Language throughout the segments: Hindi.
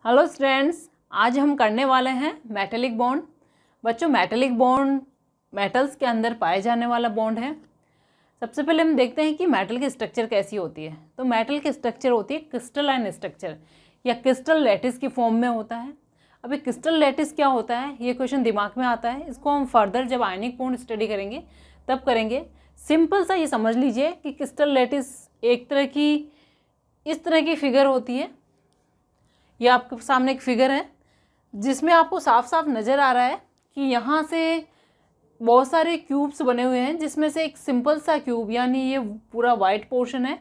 हेलो स्टूडेंट्स, आज हम करने वाले हैं मेटेलिक बॉन्ड। बच्चों, मेटेलिक बॉन्ड मेटल्स के अंदर पाए जाने वाला बॉन्ड है। सबसे पहले हम देखते हैं कि मेटल की स्ट्रक्चर कैसी होती है। तो मेटल की स्ट्रक्चर होती है क्रिस्टलाइन स्ट्रक्चर या क्रिस्टल लैटिस की फॉर्म में होता है। अभी क्रिस्टल लैटिस क्या होता है, ये क्वेश्चन दिमाग में आता है। इसको हम फर्दर जब आयनिक बॉन्ड स्टडी करेंगे तब करेंगे। सिंपल सा ये समझ लीजिए कि क्रिस्टल लैटिस एक तरह की इस तरह की फिगर होती है। ये आपके सामने एक फिगर है जिसमें आपको साफ साफ नज़र आ रहा है कि यहाँ से बहुत सारे क्यूब्स बने हुए हैं, जिसमें से एक सिंपल सा क्यूब यानी ये पूरा वाइट पोर्शन है,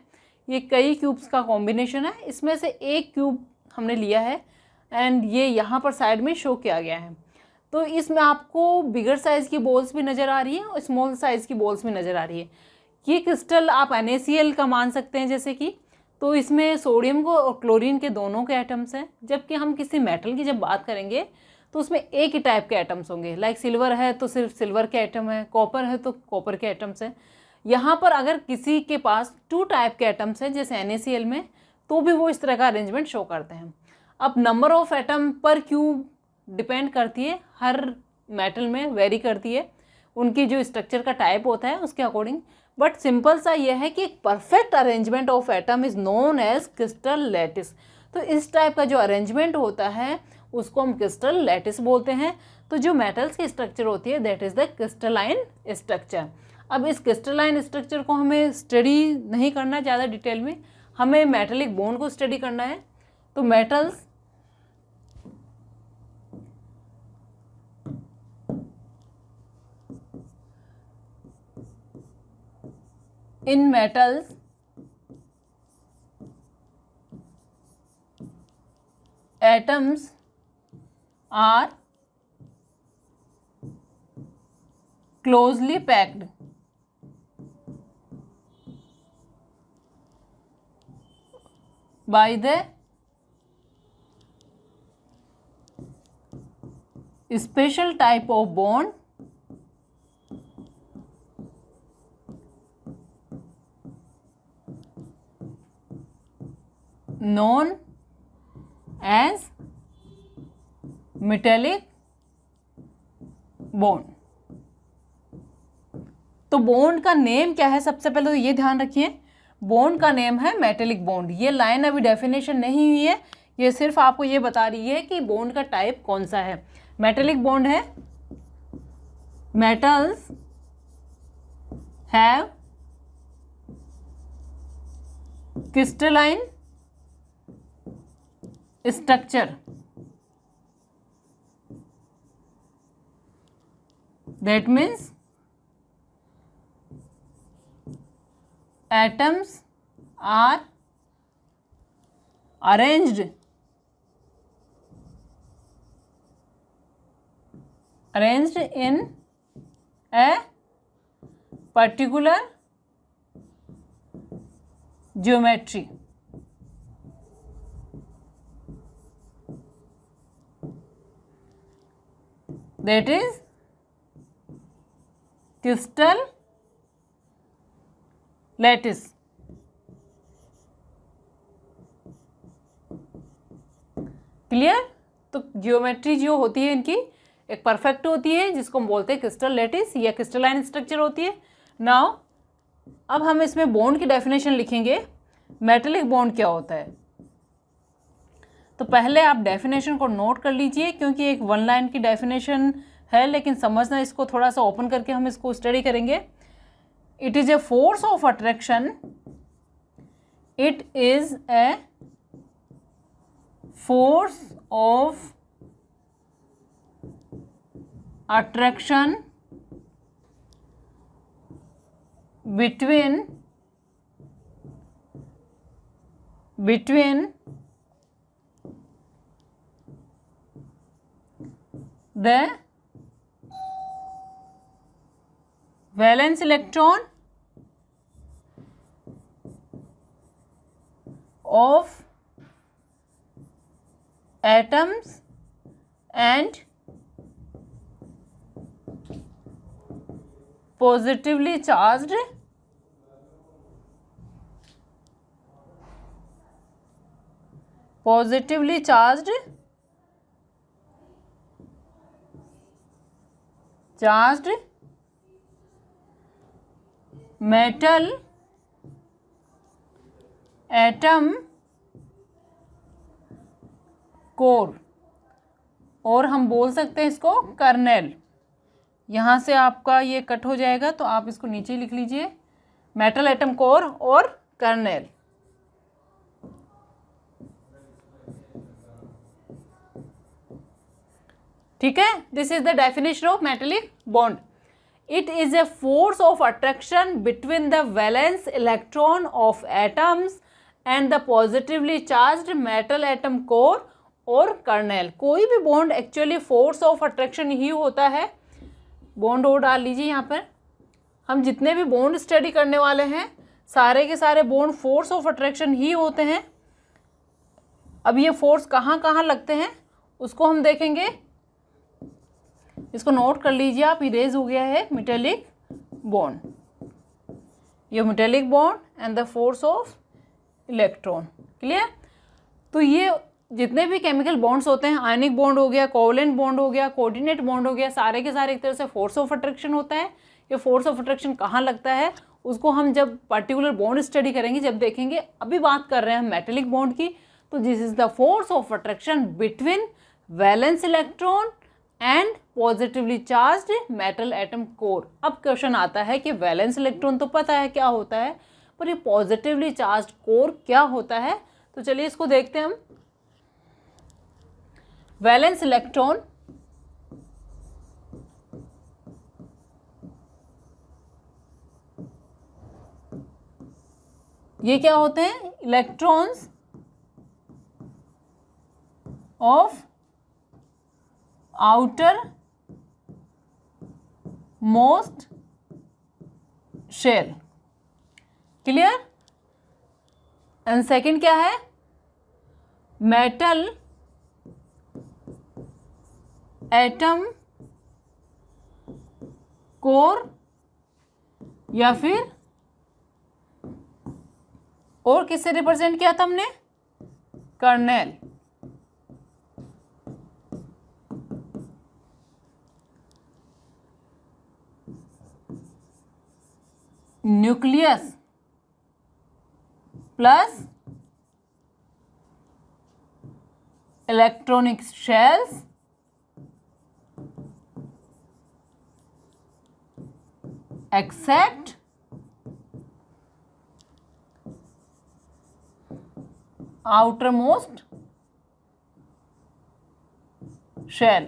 ये कई क्यूब्स का कॉम्बिनेशन है। इसमें से एक क्यूब हमने लिया है एंड ये यहाँ पर साइड में शो किया गया है। तो इसमें आपको बिगर साइज़ की बॉल्स भी नज़र आ रही है और स्मॉल साइज़ की बॉल्स भी नज़र आ रही है। ये क्रिस्टल आप NaCl का मान सकते हैं जैसे कि। तो इसमें सोडियम को और क्लोरीन के दोनों के एटम्स हैं। जबकि हम किसी मेटल की जब बात करेंगे तो उसमें एक ही टाइप के एटम्स होंगे। लाइक सिल्वर है तो सिर्फ सिल्वर के एटम है, कॉपर है तो कॉपर के एटम्स हैं। यहाँ पर अगर किसी के पास 2 टाइप के एटम्स हैं जैसे NaCl में, तो भी वो इस तरह का अरेंजमेंट शो करते हैं। अब नंबर ऑफ एटम पर क्यूब डिपेंड करती है, हर मेटल में वेरी करती है, उनकी जो स्ट्रक्चर का टाइप होता है उसके अकॉर्डिंग। बट सिंपल सा यह है कि एक perfect arrangement of atom is known as crystal lattice. तो इस टाइप का जो अरेंजमेंट होता है उसको हम क्रिस्टल लैटिस बोलते हैं। तो जो मेटल्स की स्ट्रक्चर होती है that is the crystalline structure. अब इस क्रिस्टलाइन स्ट्रक्चर को हमें स्टडी नहीं करना ज़्यादा डिटेल में, हमें मेटेलिक बॉन्ड को स्टडी करना है। तो metals in metals atoms are closely packed by the special type of bond known as metallic bond। तो बॉन्ड का नेम क्या है, सबसे पहले तो ये ध्यान रखिए, बॉन्ड का नेम है मेटेलिक बॉन्ड। ये लाइन अभी डेफिनेशन नहीं हुई है, ये सिर्फ आपको ये बता रही है कि बॉन्ड का टाइप कौन सा है। मेटेलिक बॉन्ड है metals have crystalline structure that means atoms are arranged in a particular geometry। That is crystal lattice। Clear? तो ज्योमेट्री जो होती है इनकी एक परफेक्ट होती है जिसको हम बोलते हैं क्रिस्टल लैटिस या क्रिस्टलाइन स्ट्रक्चर होती है। नाउ अब हम इसमें बॉन्ड की डेफिनेशन लिखेंगे। मेटेलिक बॉन्ड क्या होता है, तो पहले आप डेफिनेशन को नोट कर लीजिए क्योंकि एक 1 लाइन की डेफिनेशन है, लेकिन समझना इसको थोड़ा सा ओपन करके हम इसको स्टडी करेंगे। It is a force of attraction, it is a force of attraction between the valence electron of atoms and positively charged charged metal atom core, और हम बोल सकते हैं इसको कर्नेल। यहाँ से आपका ये कट हो जाएगा तो आप इसको नीचे लिख लीजिए, मेटल एटम कोर और कर्नेल। ठीक है, this is the definition of metallic bond. It is a force of attraction between the valence electron of atoms and the positively charged metal atom core और कर्नेल। कोई भी bond actually force of attraction ही होता है। बॉन्ड और डाल लीजिए यहाँ पर। हम जितने भी बॉन्ड स्टडी करने वाले हैं सारे के सारे बॉन्ड फोर्स ऑफ अट्रैक्शन ही होते हैं। अब ये फोर्स कहाँ कहाँ लगते हैं उसको हम देखेंगे। इसको नोट कर लीजिए आप, इरेज हो गया है मेटेलिक बॉन्ड, ये metallic bond and the force of electron. Clear? तो ये जितने भी केमिकल बॉन्ड्स होते हैं, आयनिक बॉन्ड हो गया, कोवलेंट बॉन्ड हो गया, कोऑर्डिनेट बॉन्ड हो गया, सारे के सारे एक तरह से फोर्स ऑफ अट्रैक्शन होता है। ये फोर्स ऑफ अट्रैक्शन कहाँ लगता है उसको हम जब पर्टिकुलर बॉन्ड स्टडी करेंगे, जब देखेंगे। अभी बात कर रहे हैं हम मेटेलिक बॉन्ड की, तो this is the force of attraction between valence electron and positively charged metal atom core. अब क्वेश्चन आता है कि वैलेंस इलेक्ट्रॉन तो पता है क्या होता है, पर ये पॉजिटिवली चार्ज्ड कोर क्या होता है। तो चलिए इसको देखते हैं हम। वैलेंस इलेक्ट्रॉन ये क्या होते हैं? Electrons of outermost shell. Clear? And second क्या है? मेटल एटम कोर, या फिर और किससे रिप्रेजेंट किया था हमने? Kernel. Nucleus plus electronic shells except outermost shell।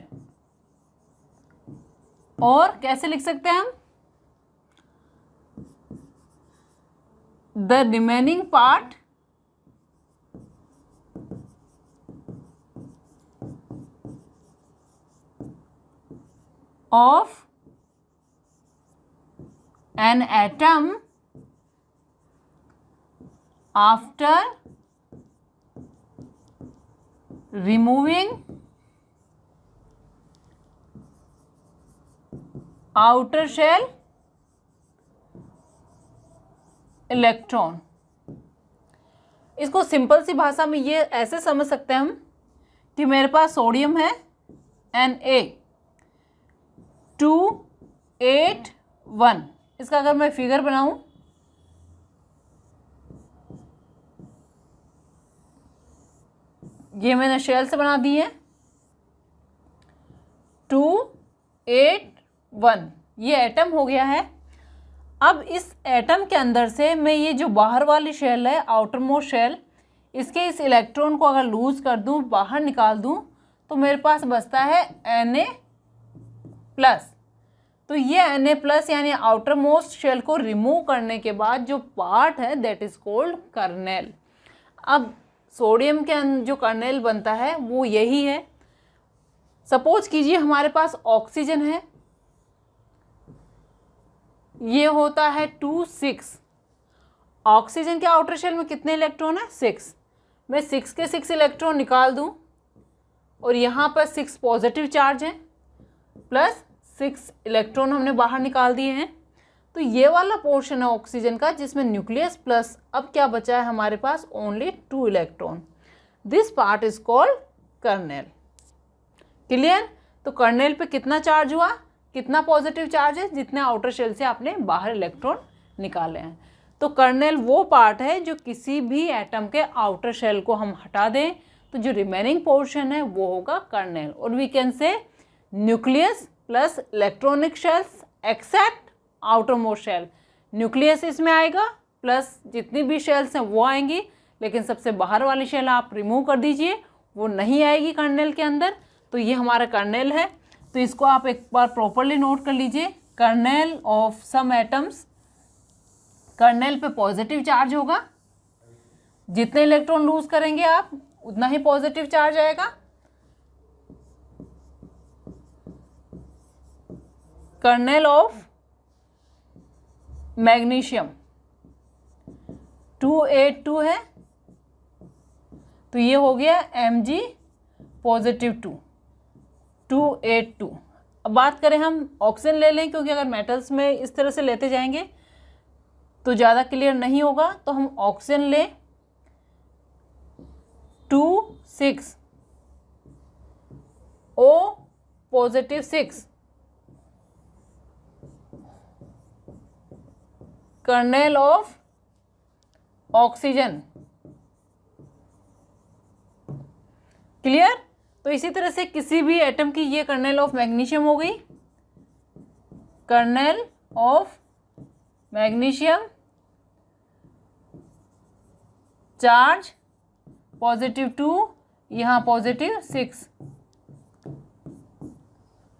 और कैसे लिख सकते हैं हम? The remaining part of an atom after removing outer shell electron. इसको सिंपल सी भाषा में ये ऐसे समझ सकते हैं हम कि मेरे पास सोडियम है Na281। इसका अगर मैं फिगर बनाऊं, ये मैंने शेल से बना दी है 281, ये एटम हो गया है। अब इस एटम के अंदर से मैं ये जो बाहर वाली शेल है, आउटर मोस्ट शेल, इसके इस इलेक्ट्रॉन को अगर लूज कर दूं, बाहर निकाल दूं, तो मेरे पास बचता है Na+। तो ये Na+ यानी आउटर मोस्ट शेल को रिमूव करने के बाद जो पार्ट है दैट इज कॉल्ड कर्नेल। अब सोडियम के जो कर्नेल बनता है वो यही है। सपोज कीजिए हमारे पास ऑक्सीजन है, ये होता है 2,6। ऑक्सीजन के आउटर शेल में कितने इलेक्ट्रॉन है? 6। मैं 6 के 6 इलेक्ट्रॉन निकाल दूं और यहाँ पर 6 पॉजिटिव चार्ज हैं प्लस 6 इलेक्ट्रॉन हमने बाहर निकाल दिए हैं। तो ये वाला पोर्शन है ऑक्सीजन का जिसमें न्यूक्लियस प्लस अब क्या बचा है हमारे पास? Only 2 electron. This part is called kernel. Clear? तो कर्नेल पे कितना चार्ज हुआ? कितना पॉजिटिव चार्ज है, जितने आउटर शेल से आपने बाहर इलेक्ट्रॉन निकाले हैं। तो कर्नेल वो पार्ट है जो किसी भी एटम के आउटर शेल को हम हटा दें तो जो रिमेनिंग पोर्शन है वो होगा कर्नेल। और we can say nucleus plus electronic shells except outermost shell. Nucleus इसमें आएगा प्लस जितनी भी शेल्स हैं वो आएंगी, लेकिन सबसे बाहर वाली शेल आप रिमूव कर दीजिए, वो नहीं आएगी कर्नेल के अंदर। तो ये हमारा कर्नेल है। तो इसको आप एक बार प्रॉपरली नोट कर लीजिए। Kernel of some atoms, kernel पे पॉजिटिव चार्ज होगा, जितने इलेक्ट्रॉन लूज करेंगे आप उतना ही पॉजिटिव चार्ज आएगा। कर्नेल ऑफ मैग्नीशियम 282 है, तो ये हो गया Mg पॉजिटिव 282। अब बात करें हम ऑक्सीजन ले लें, क्योंकि अगर मेटल्स में इस तरह से लेते जाएंगे तो ज़्यादा क्लियर नहीं होगा। तो हम ऑक्सीजन लें 2,6 O positive 6, kernel of oxygen. Clear. तो इसी तरह से किसी भी एटम की ये कर्नेल ऑफ मैग्नीशियम हो गई, kernel of magnesium charge positive 2, यहाँ पॉजिटिव 6।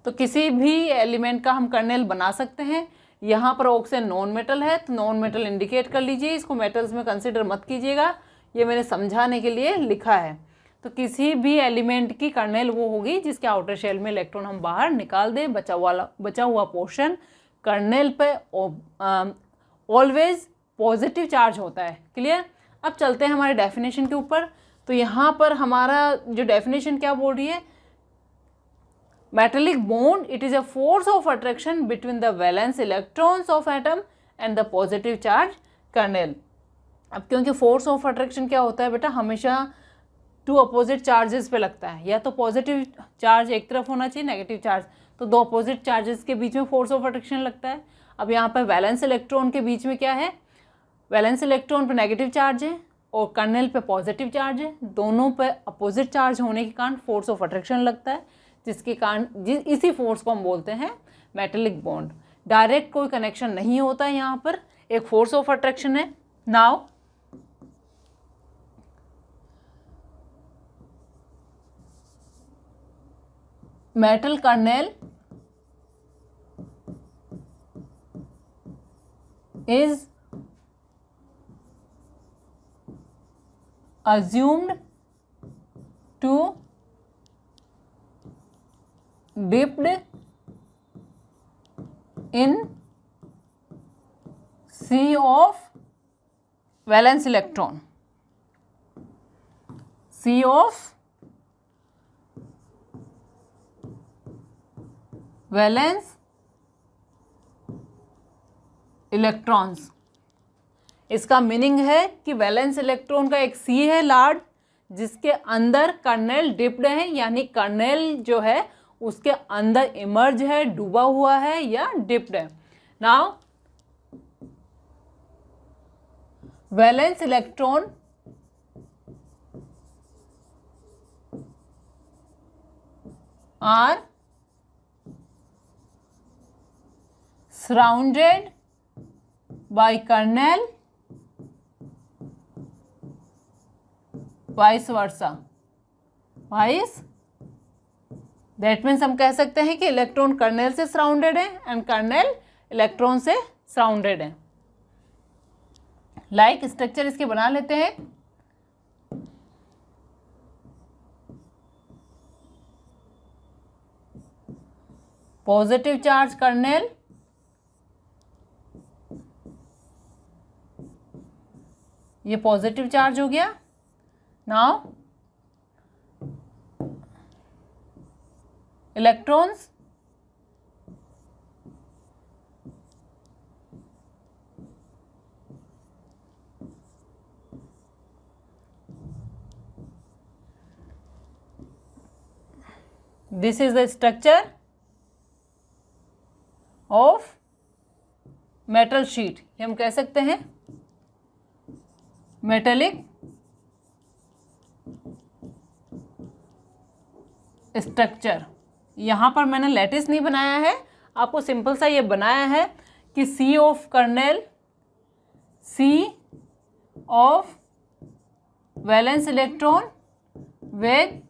तो किसी भी एलिमेंट का हम कर्नेल बना सकते हैं। यहाँ पर ऑक्सीजन नॉन मेटल है तो नॉन मेटल इंडिकेट कर लीजिए, इसको मेटल्स में कंसिडर मत कीजिएगा, ये मैंने समझाने के लिए लिखा है। तो किसी भी एलिमेंट की कर्नेल वो होगी जिसके आउटर शेल में इलेक्ट्रॉन हम बाहर निकाल दें, बचा हुआ पोर्शन कर्नेल पे ऑलवेज पॉजिटिव चार्ज होता है। क्लियर। अब चलते हैं हमारे डेफिनेशन के ऊपर। तो यहाँ पर हमारा जो डेफिनेशन क्या बोल रही है, metallic bond, it is a force of attraction between the valence electrons of atom and the positive charge kernel। अब क्योंकि फोर्स ऑफ अट्रैक्शन क्या होता है बेटा, हमेशा टू अपोजिट चार्जेस पे लगता है। या तो पॉजिटिव चार्ज एक तरफ होना चाहिए, नेगेटिव चार्ज, तो दो अपोजिट चार्जेस के बीच में फोर्स ऑफ अट्रैक्शन लगता है। अब यहाँ पर वैलेंस इलेक्ट्रॉन के बीच में क्या है, वैलेंस इलेक्ट्रॉन पे नेगेटिव चार्ज है और कर्नेल पे पॉजिटिव चार्ज है। दोनों पे अपोजिट चार्ज होने के कारण फोर्स ऑफ अट्रैक्शन लगता है, जिसके कारण इसी फोर्स को हम बोलते हैं मेटेलिक बॉन्ड। डायरेक्ट कोई कनेक्शन नहीं होता है, यहाँ पर एक फोर्स ऑफ अट्रैक्शन है। Now metal kernel is assumed to dipped in sea of valence electron, sea of valence electrons। इसका मीनिंग है कि वैलेंस इलेक्ट्रॉन का एक सी है लार्ज, जिसके अंदर कर्नेल डिप्ड है, यानी कर्नेल जो है उसके अंदर इमर्ज है, डूबा हुआ है या डिप्ड है। Now valence electron are surrounded by kernel vice versa. Vice that means हम कह सकते हैं कि इलेक्ट्रॉन कर्नेल से सराउंडेड है एंड कर्नेल इलेक्ट्रॉन से सराउंडेड है। लाइक स्ट्रक्चर इसके बना लेते हैं। पॉजिटिव चार्ज कर्नेल, ये पॉजिटिव चार्ज हो गया। Now electrons this is the structure of metal sheet, ये हम कह सकते हैं मेटेलिक स्ट्रक्चर। यहाँ पर मैंने लैटिस नहीं बनाया है, आपको सिंपल सा ये बनाया है कि sea of kernel, sea of valence electron with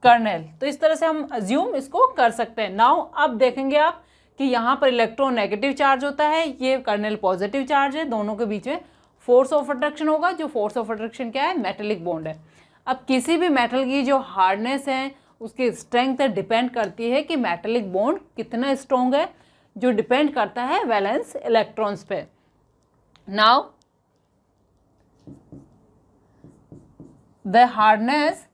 kernel. तो इस तरह से हम अज्यूम इसको कर सकते हैं। नाउ अब देखेंगे आप कि यहाँ पर इलेक्ट्रॉन नेगेटिव चार्ज होता है, ये कर्नेल पॉजिटिव चार्ज है, दोनों के बीच में फोर्स ऑफ अट्रैक्शन होगा। जो फोर्स ऑफ अट्रैक्शन क्या है? मेटेलिक बॉन्ड है। अब किसी भी मेटल की जो हार्डनेस है, उसकी स्ट्रेंथ डिपेंड करती है कि मेटेलिक बॉन्ड कितना स्ट्रॉन्ग है, जो डिपेंड करता है वैलेंस इलेक्ट्रॉन्स पे। Now the hardness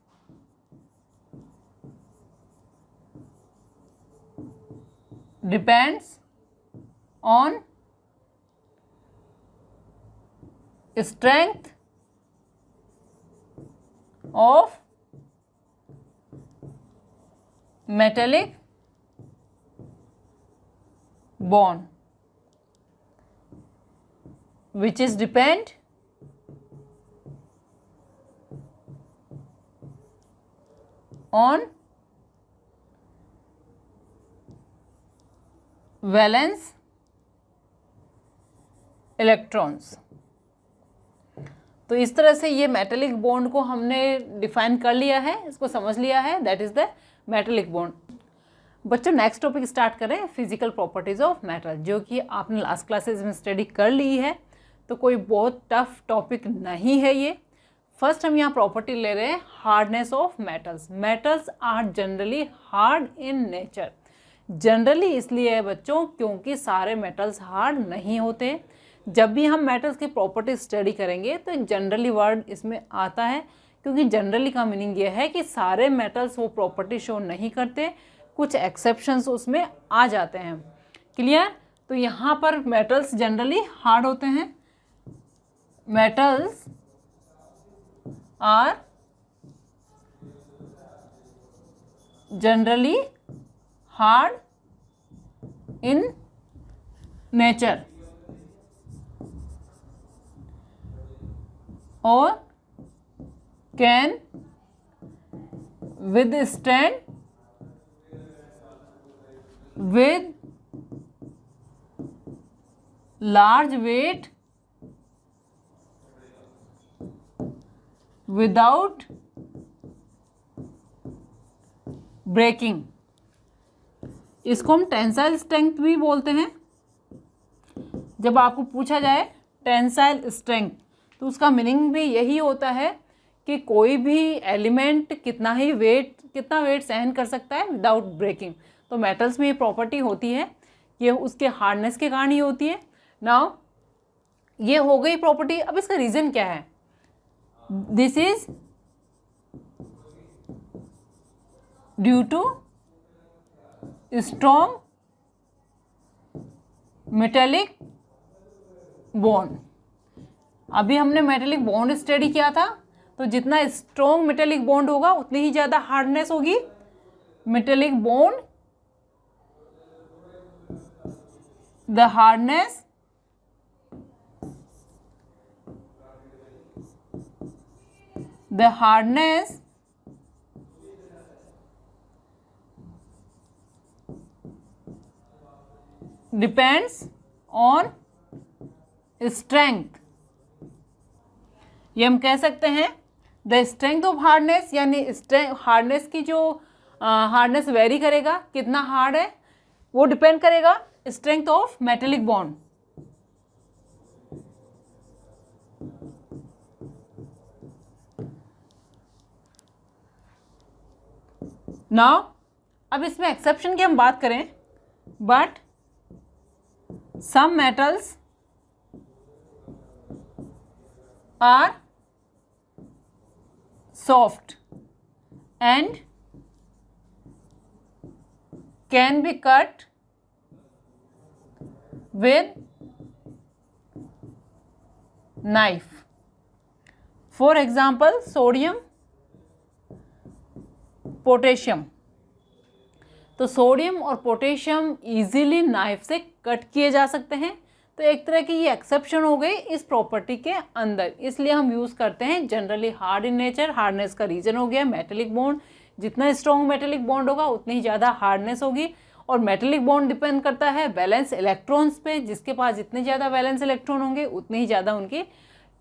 depends on strength of metallic bond, which is depend on valence electrons. तो इस तरह से ये मेटेलिक बॉन्ड को हमने डिफाइन कर लिया है, इसको समझ लिया है, that is the metallic bond. बच्चों नेक्स्ट टॉपिक स्टार्ट करें, फिजिकल प्रॉपर्टीज ऑफ मेटल, जो कि आपने लास्ट क्लासेस में स्टडी कर ली है, तो कोई बहुत टफ टॉपिक नहीं है ये। फर्स्ट हम यहाँ प्रॉपर्टी ले रहे हैं hardness of metals. Metals are generally hard in nature. Generally इसलिए है बच्चों क्योंकि सारे मेटल्स हार्ड नहीं होते। जब भी हम मेटल्स की प्रॉपर्टी स्टडी करेंगे तो एक जनरली वर्ड इसमें आता है, क्योंकि जनरली का मीनिंग ये है कि सारे मेटल्स वो प्रॉपर्टी शो नहीं करते, कुछ एक्सेप्शंस उसमें आ जाते हैं। क्लियर? तो यहाँ पर मेटल्स जनरली हार्ड होते हैं। Metals are generally hard in nature और can withstand with large weight without breaking। इसको हम टेंसाइल स्ट्रेंथ भी बोलते हैं। जब आपको पूछा जाए टेंसाइल स्ट्रेंथ, तो उसका मीनिंग भी यही होता है कि कोई भी एलिमेंट कितना वेट सहन कर सकता है विदाउट ब्रेकिंग। तो मेटल्स में ये प्रॉपर्टी होती है, ये उसके हार्डनेस के कारण ही होती है। नाउ ये हो गई प्रॉपर्टी। अब इसका रीज़न क्या है? This is due to strong metallic bond. अभी हमने मेटेलिक बॉन्ड स्टडी किया था, तो जितना स्ट्रॉन्ग मेटेलिक बॉन्ड होगा उतनी ही ज़्यादा हार्डनेस होगी। Metallic bond, the hardness depends on strength. ये हम कह सकते हैं द स्ट्रेंथ ऑफ हार्डनेस, यानी हार्डनेस की जो हार्डनेस वेरी करेगा, कितना हार्ड है वो डिपेंड करेगा strength of metallic bond. Now अब इसमें एक्सेप्शन की हम बात करें, but some metals are soft and can be cut with knife. For example, sodium, potassium. तो सोडियम और पोटेशियम इजीली नाइफ से कट किए जा सकते हैं। तो एक तरह की ये एक्सेप्शन हो गई इस प्रॉपर्टी के अंदर, इसलिए हम यूज़ करते हैं generally hard in nature. Hardness का रीज़न हो गया मेटेलिक बॉन्ड, जितना स्ट्रॉन्ग मेटेलिक बॉन्ड होगा उतनी ही ज़्यादा हार्डनेस होगी। और मेटेलिक बॉन्ड डिपेंड करता है वैलेंस इलेक्ट्रॉन्स पे, जिसके पास जितने ज़्यादा वैलेंस इलेक्ट्रॉन होंगे उतनी ही ज़्यादा उनकी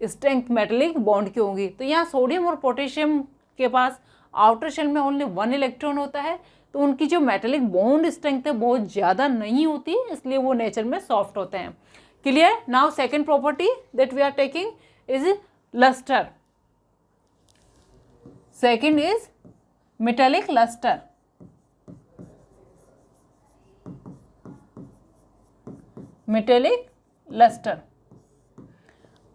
स्ट्रेंथ मेटेलिक बॉन्ड की होगी। तो यहाँ सोडियम और पोटेशियम के पास आउटर शेल में ओनली 1 इलेक्ट्रॉन होता है, तो उनकी जो मेटेलिक बॉन्ड स्ट्रेंथ है बहुत ज़्यादा नहीं होती, इसलिए वो नेचर में सॉफ्ट होते हैं। Clear? Now second property that we are taking is lustre. Second is metallic lustre. Metallic lustre,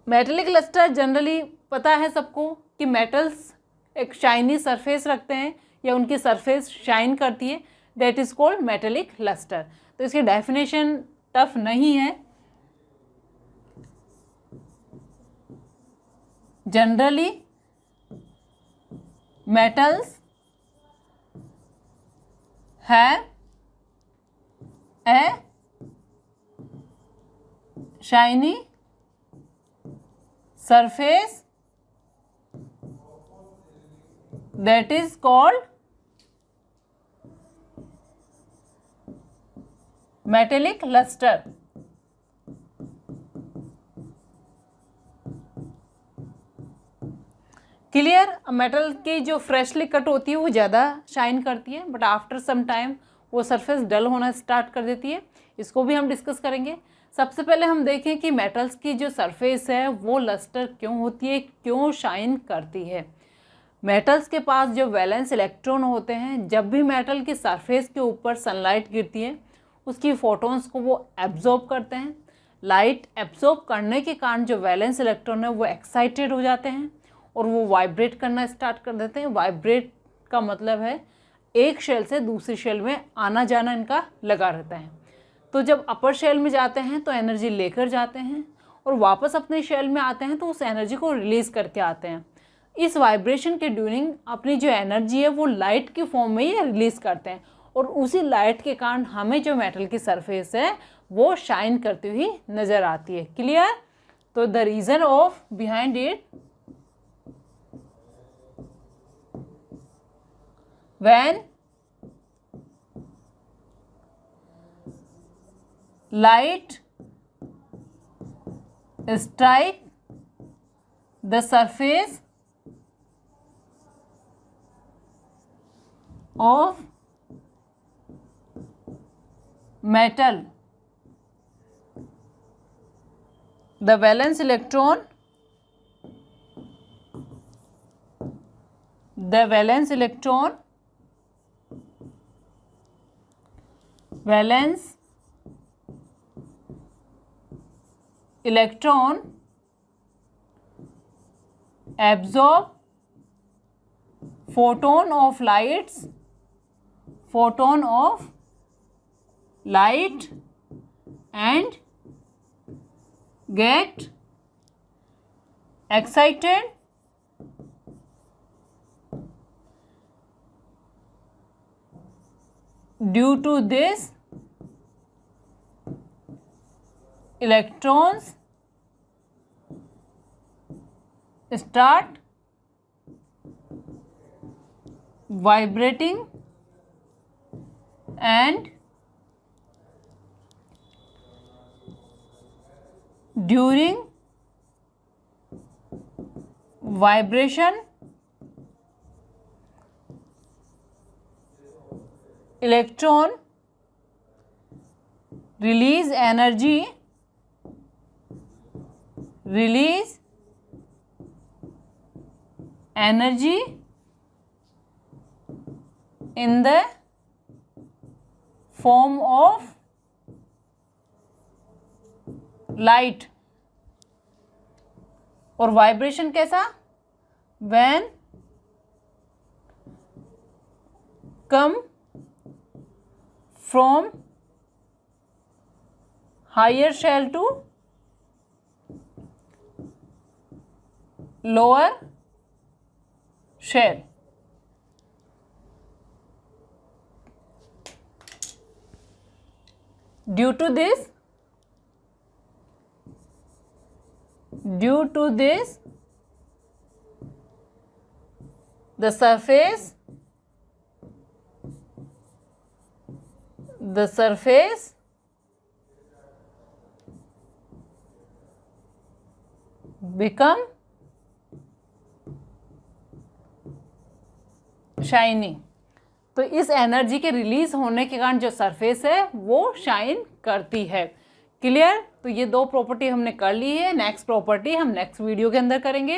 metallic lustre generally पता है सबको कि मेटल्स एक शाइनी सरफेस रखते हैं या उनकी सरफेस शाइन करती है, that is called metallic lustre. तो इसकी डेफिनेशन टफ नहीं है। Generally metals have a shiny surface that is called metallic luster. Clear? Metal की जो फ्रेशली कट होती है वो ज़्यादा शाइन करती है, बट आफ्टर सम टाइम वो सरफेस डल होना स्टार्ट कर देती है। इसको भी हम डिस्कस करेंगे। सबसे पहले हम देखें कि मेटल्स की जो सरफेस है वो लस्टर क्यों होती है, क्यों शाइन करती है। मेटल्स के पास जो वैलेंस इलेक्ट्रॉन होते हैं, जब भी मेटल की सरफेस के ऊपर सनलाइट गिरती है उसकी फोटोन्स को वो एब्जॉर्ब करते हैं। लाइट एब्जॉर्ब करने के कारण जो वैलेंस इलेक्ट्रॉन है वो एक्साइटेड हो जाते हैं और वो वाइब्रेट करना स्टार्ट कर देते हैं। वाइब्रेट का मतलब है एक शेल से दूसरी शेल में आना जाना इनका लगा रहता है। तो जब अपर शेल में जाते हैं तो एनर्जी लेकर जाते हैं और वापस अपने शेल में आते हैं तो उस एनर्जी को रिलीज़ करके आते हैं। इस वाइब्रेशन के ड्यूरिंग अपनी जो एनर्जी है वो लाइट की फॉर्म में ही रिलीज़ करते हैं और उसी लाइट के कारण हमें जो मेटल की सरफेस है वो शाइन करती हुई नज़र आती है। क्लियर? तो the reason of behind it, when light strike the surface of metal, the valence electron valence electron absorb photon of light and get excited due to this electrons start vibrating and during vibration electron release energy in the form of light। और वाइब्रेशन कैसा? when come from higher shell to lower shell। Due to this the surface become shiny. तो इस एनर्जी के रिलीज होने के कारण जो सरफेस है वो शाइन करती है। क्लियर? तो ये दो प्रॉपर्टी हमने कर ली है। नेक्स्ट प्रॉपर्टी हम नेक्स्ट वीडियो के अंदर करेंगे।